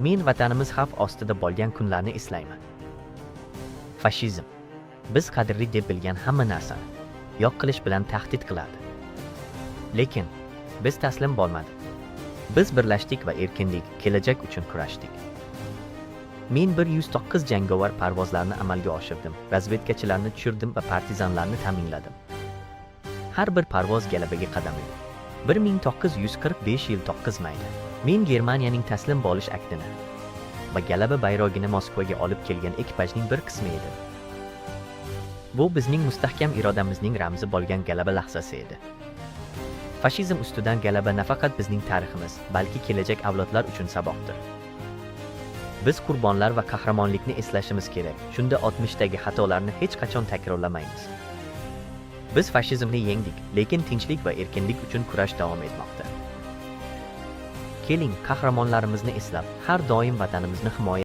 Men vatanimiz xavf ostida bo'lgan kunlarni eslayman. Fashizm biz qadrli deb bilgan hamma narsani yo'q qilish bilan tahdid qiladi. Lekin biz taslim bo'lmadik. Biz birlashdik va erkinlik, kelajak uchun kurashdik. Men 109 jangovar parvozlarni amalga oshirdim, razvedkachilarni tushirdim va partizanlarni ta'minladim. Har bir parvoz g'alabaga qadam edi. 1945 yil 9 mayda men Germaniyaning taslim bo'lish aktini va g'alaba bayrog'ini Moskvaga olib kelgan ekipajning bir qismi edi. Bu bizning mustahkam irodamizning ramzi bo'lgan g'alaba lahzasi edi. Fashizm ustidan g'alaba nafaqat bizning tariximiz, balki kelajak avlodlar uchun saboqdir. Biz qurbonlar va qahramonlikni eslashimiz kerak. Shunda 60dagi xatolarni hech qachon takrorlamaymiz. Biz fashizmni yengdik, lekin tinchlik va erkinlik uchun kurash davom etmoqda. Keling, qahramonlarimizni eslab, har doim vatanimizni himoya